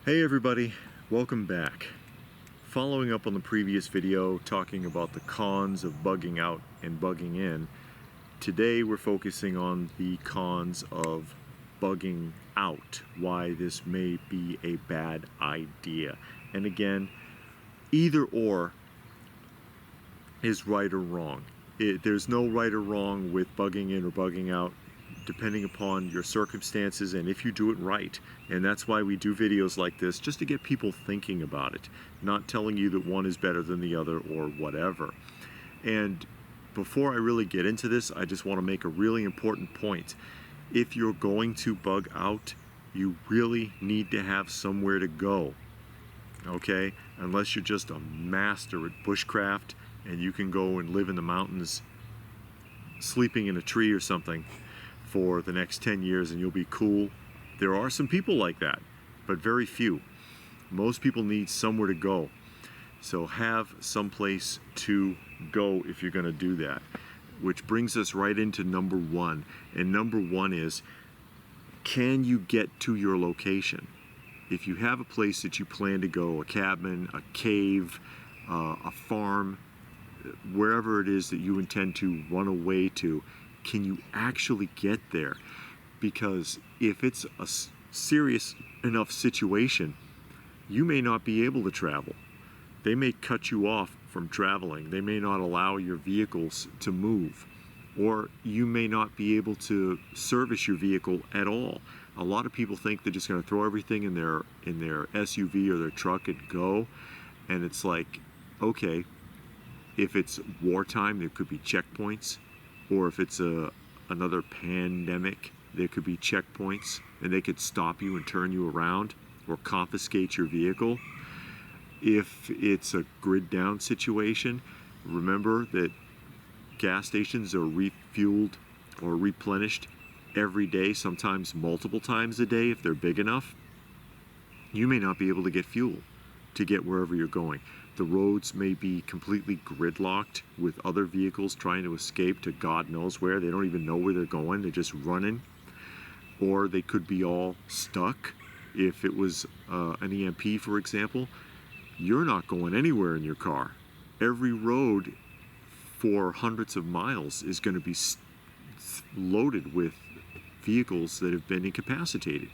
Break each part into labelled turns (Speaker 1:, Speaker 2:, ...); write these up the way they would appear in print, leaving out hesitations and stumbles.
Speaker 1: Hey everybody, welcome back. Following up on the previous video talking about the cons of bugging out and bugging in, today we're focusing on the cons of bugging out, why this may be a bad idea. And again, either or is right or wrong. There's no right or wrong with bugging in or bugging out, depending upon your circumstances and if you do it right. And that's why we do videos like this, just to get people thinking about it, not telling you that one is better than the other or whatever. And before I really get into this, I just want to make a really important point. If you're going to bug out, you really need to have somewhere to go, okay? Unless you're just a master at bushcraft and you can go and live in the mountains sleeping in a tree or something for the next 10 years and you'll be cool. There are some people like that, but very few. Most people need somewhere to go. So have someplace to go if you're going to do that. Which brings us right into number one. And number one is, can you get to your location? If you have a place that you plan to go, a cabin, a cave, a farm, wherever it is that you intend to run away to, can you actually get there? Because if it's a serious enough situation, you may not be able to travel. They may cut you off from traveling. They may not allow your vehicles to move, or you may not be able to service your vehicle at all. A lot of people think they're just going to throw everything in their SUV or their truck and go, and it's like, okay, if it's wartime, there could be checkpoints. Or if it's another pandemic, there could be checkpoints and they could stop you and turn you around or confiscate your vehicle. If it's a grid down situation, remember that gas stations are refueled or replenished every day, sometimes multiple times a day if they're big enough. You may not be able to get fuel to get wherever you're going. The roads may be completely gridlocked with other vehicles trying to escape to God knows where. They don't even know where they're going. They're just running. Or they could be all stuck. If it was an EMP, for example, you're not going anywhere in your car. Every road for hundreds of miles is going to be loaded with vehicles that have been incapacitated.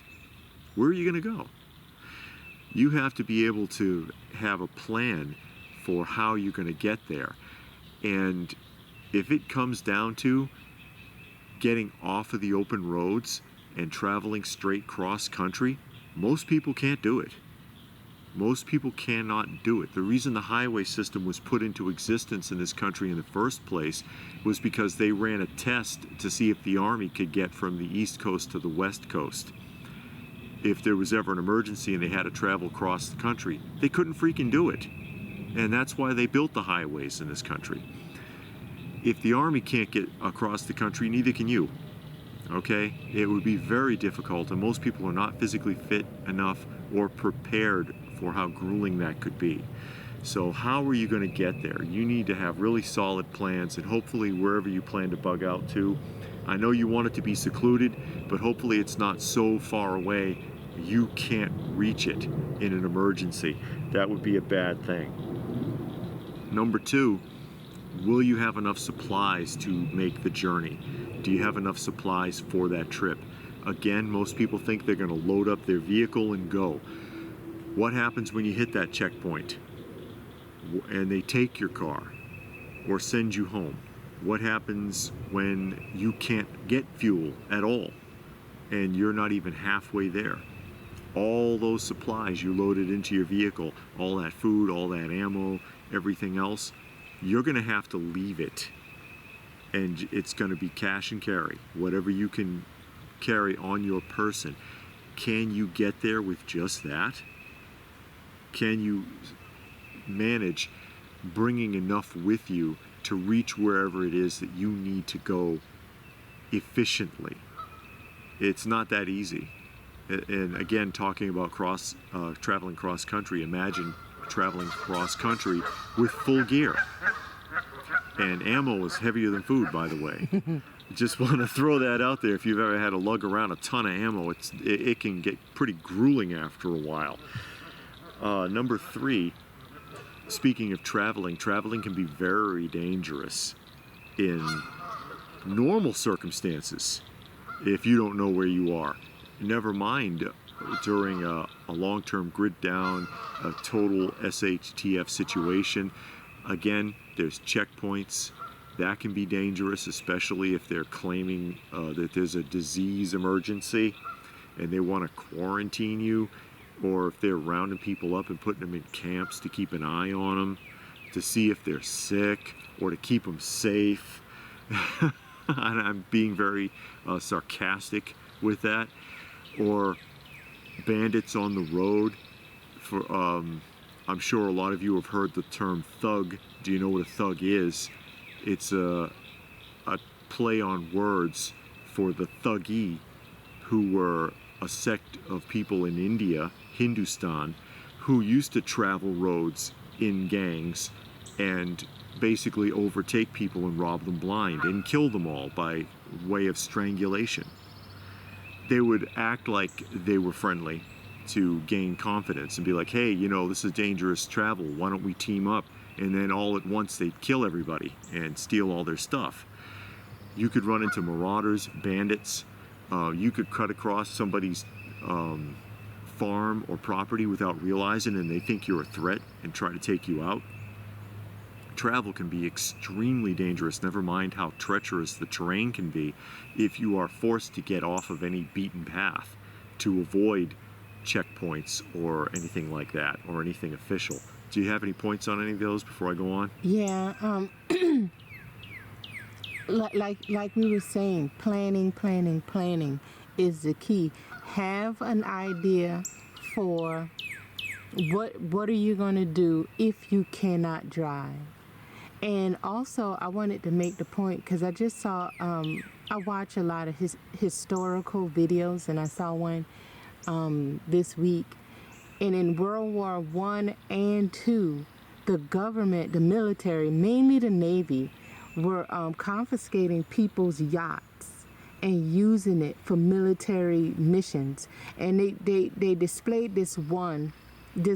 Speaker 1: Where are you going to go? You have to be able to have a plan for how you're going to get there. And if it comes down to getting off of the open roads and traveling straight cross country, most people can't do it. Most people cannot do it. The reason the highway system was put into existence in this country in the first place was because they ran a test to see if the Army could get from the East Coast to the West Coast. If there was ever an emergency and they had to travel across the country, they couldn't freaking do it. And that's why they built the highways in this country. If the Army can't get across the country, neither can you. Okay? It would be very difficult, and most people are not physically fit enough or prepared for how grueling that could be. So how are you going to get there? You need to have really solid plans, and hopefully wherever you plan to bug out to, I know you want it to be secluded, but hopefully it's not so far away you can't reach it in an emergency. That would be a bad thing. Number two, will you have enough supplies to make the journey? Do you have enough supplies for that trip? Again, most people think they're going to load up their vehicle and go. What happens when you hit that checkpoint and they take your car or send you home? What happens when you can't get fuel at all and you're not even halfway there? All those supplies you loaded into your vehicle, all that food, all that ammo, everything else, you're going to have to leave it. And it's going to be cash and carry, whatever you can carry on your person. Can you get there with just that? Can you manage bringing enough with you to reach wherever it is that you need to go efficiently? It's not that easy. And again, talking about traveling cross country, imagine traveling cross country with full gear. And ammo is heavier than food, by the way. Just want to throw that out there. If you've ever had to lug around a ton of ammo, it can get pretty grueling after a while. Number 3, speaking of traveling can be very dangerous in normal circumstances if you don't know where you are. Never mind during a long-term grid down, a total SHTF situation. Again, there's checkpoints. That can be dangerous, especially if they're claiming that there's a disease emergency and they want to quarantine you, or if they're rounding people up and putting them in camps to keep an eye on them, to see if they're sick, or to keep them safe. And I'm being very sarcastic with that. Or bandits on the road. I'm sure a lot of you have heard the term thug. Do you know what a thug is? It's a play on words for the Thuggee, who were a sect of people in India, Hindustan, who used to travel roads in gangs and basically overtake people and rob them blind and kill them all by way of strangulation. They would act like they were friendly to gain confidence and be like, hey, you know, this is dangerous travel, why don't we team up? And then all at once they'd kill everybody and steal all their stuff. You could run into marauders, bandits. You could cut across somebody's farm or property without realizing, and they think you're a threat and try to take you out. Travel can be extremely dangerous, never mind how treacherous the terrain can be if you are forced to get off of any beaten path to avoid checkpoints or anything like that, or anything official. Do you have any points on any of those before I go on?
Speaker 2: Yeah, like we were saying, planning is the key. Have an idea for what are you going to do if you cannot drive. And also, I wanted to make the point, because I just saw, I watch a lot of historical videos, and I saw one this week. And in World War I and II, the government, the military, mainly the Navy, were confiscating people's yachts and using it for military missions. And they displayed this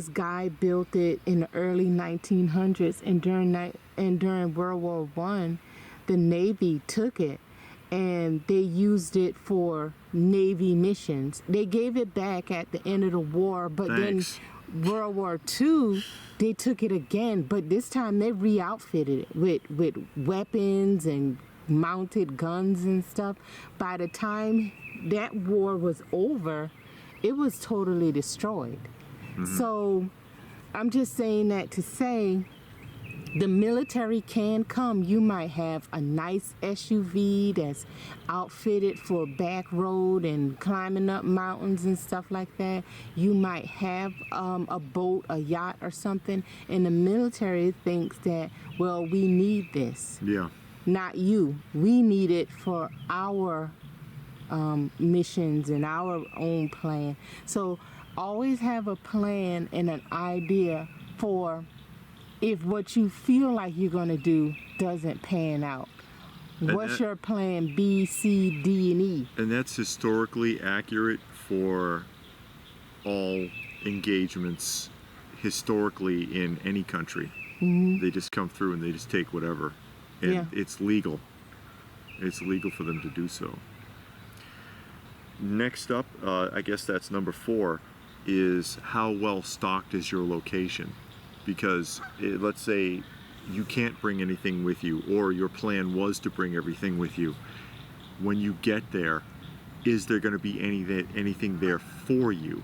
Speaker 2: guy built it in the early 1900s, and during World War I, the Navy took it and they used it for Navy missions. They gave it back at the end of the war, but then World War II, they took it again, but this time they re-outfitted it with weapons and mounted guns and stuff. By the time that war was over, it was totally destroyed. Mm-hmm. So I'm just saying that to say the military can come. You might have a nice SUV that's outfitted for back road and climbing up mountains and stuff like that. You might have a boat, a yacht or something, and the military thinks that, well, we need this.
Speaker 1: Yeah.
Speaker 2: Not you. We need it for our missions and our own plan. So always have a plan and an idea for if what you feel like you're going to do doesn't pan out. What's your plan B, C, D, and E?
Speaker 1: And that's historically accurate for all engagements historically in any country. Mm-hmm. They just come through and they just take whatever. And it's legal. It's legal for them to do so. Next up, I guess that's number 4, is how well stocked is your location? Because let's say you can't bring anything with you, or your plan was to bring everything with you. When you get there, is there going to be anything there for you?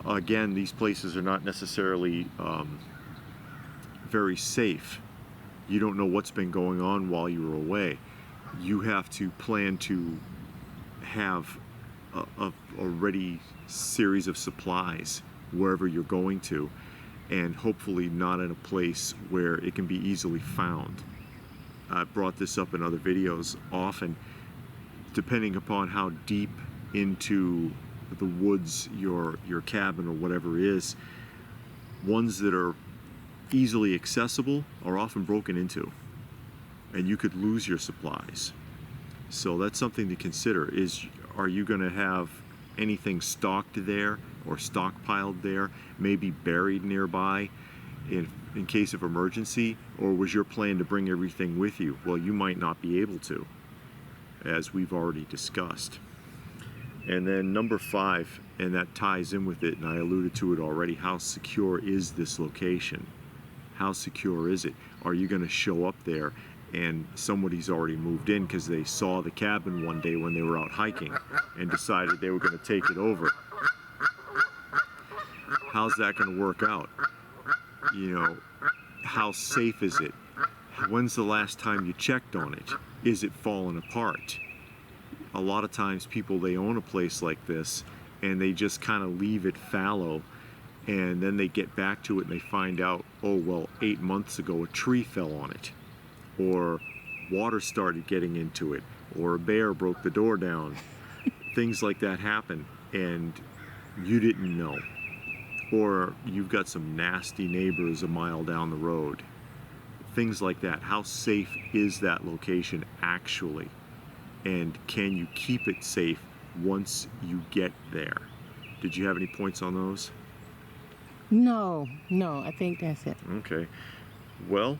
Speaker 1: Again, these places are not necessarily very safe. You don't know what's been going on while you were away. You have to plan to have a ready series of supplies wherever you're going to, and hopefully not in a place where it can be easily found. I've brought this up in other videos often. Depending upon how deep into the woods your cabin or whatever is, ones that are easily accessible are often broken into, and you could lose your supplies. So that's something to consider. Are you going to have anything stocked there or stockpiled there, maybe buried nearby in case of emergency? Or was your plan to bring everything with you? Well, you might not be able to, as we've already discussed. And then number 5, and that ties in with it, and I alluded to it already, how secure is this location? How secure is it? Are you going to show up there and somebody's already moved in because they saw the cabin one day when they were out hiking and decided they were going to take it over? How's that going to work out? You know, how safe is it? When's the last time you checked on it? Is it falling apart? A lot of times people, they own a place like this and they just kind of leave it fallow, and then they get back to it and they find out, oh well, 8 months ago a tree fell on it, or water started getting into it, or a bear broke the door down. Things like that happen and you didn't know. Or you've got some nasty neighbors a mile down the road. Things like that. How safe is that location actually? And can you keep it safe once you get there? Did you have any points on those?
Speaker 2: No, I think that's it.
Speaker 1: Okay. Well,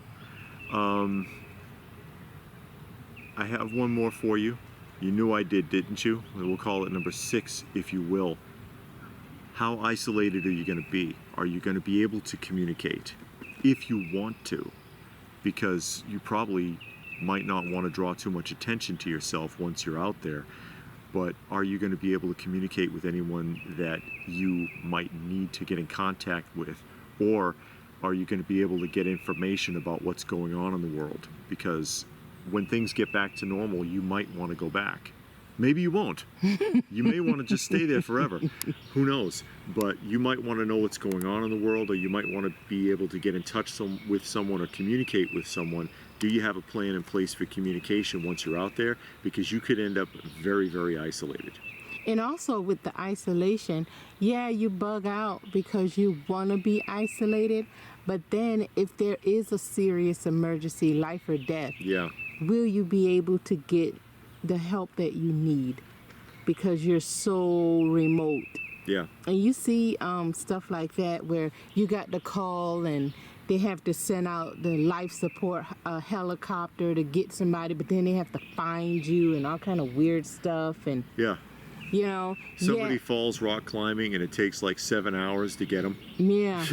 Speaker 1: I have one more for you. You knew I did, didn't you? We'll call it number 6, if you will. How isolated are you going to be? Are you going to be able to communicate? If you want to, because you probably might not want to draw too much attention to yourself once you're out there, but are you going to be able to communicate with anyone that you might need to get in contact with? Or are you going to be able to get information about what's going on in the world? Because when things get back to normal, you might want to go back. Maybe you won't. You may want to just stay there forever. Who knows? But you might want to know what's going on in the world, or you might want to be able to get in touch with someone or communicate with someone. Do you have a plan in place for communication once you're out there? Because you could end up very, very isolated.
Speaker 2: And also with the isolation, yeah, you bug out because you want to be isolated. But then if there is a serious emergency, life or death,
Speaker 1: Yeah.
Speaker 2: will you be able to get the help that you need? Because you're so remote.
Speaker 1: Yeah.
Speaker 2: And you see stuff like that where you got the call and they have to send out the life support helicopter to get somebody, but then they have to find you and all kind of weird stuff. And
Speaker 1: Yeah.
Speaker 2: you know,
Speaker 1: Somebody falls rock climbing and it takes like 7 hours to get them.
Speaker 2: yeah,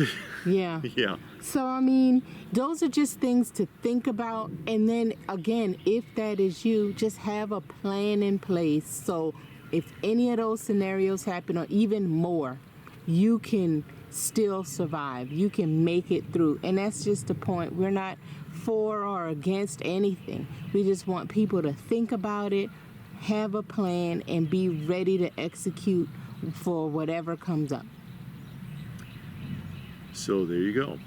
Speaker 2: yeah.
Speaker 1: Yeah.
Speaker 2: So I mean, those are just things to think about. And then again, if that is you, just have a plan in place. So if any of those scenarios happen, or even more, you can still survive. You can make it through. And that's just the point. We're not for or against anything. We just want people to think about it, have a plan, and be ready to execute for whatever comes up.
Speaker 1: So there you go.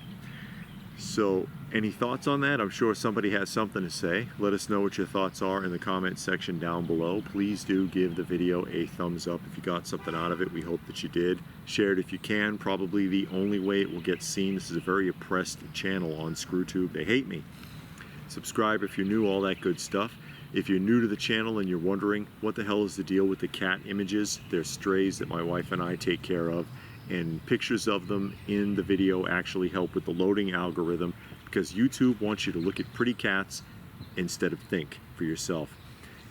Speaker 1: So any thoughts on that? I'm sure somebody has something to say. Let us know what your thoughts are in the comment section down below. Please do give the video a thumbs up if you got something out of it. We hope that you did. Share it if you can. Probably the only way it will get seen. This is a very oppressed channel on ScrewTube. They hate me. Subscribe if you're new, all that good stuff. If you're new to the channel and you're wondering what the hell is the deal with the cat images, they're strays that my wife and I take care of, and pictures of them in the video actually help with the loading algorithm, because YouTube wants you to look at pretty cats instead of think for yourself.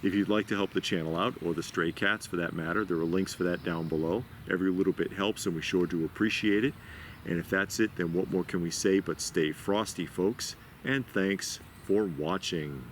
Speaker 1: If you'd like to help the channel out, or the stray cats for that matter, there are links for that down below. Every little bit helps and we sure do appreciate it. And if that's it, then what more can we say but stay frosty, folks, and thanks for watching.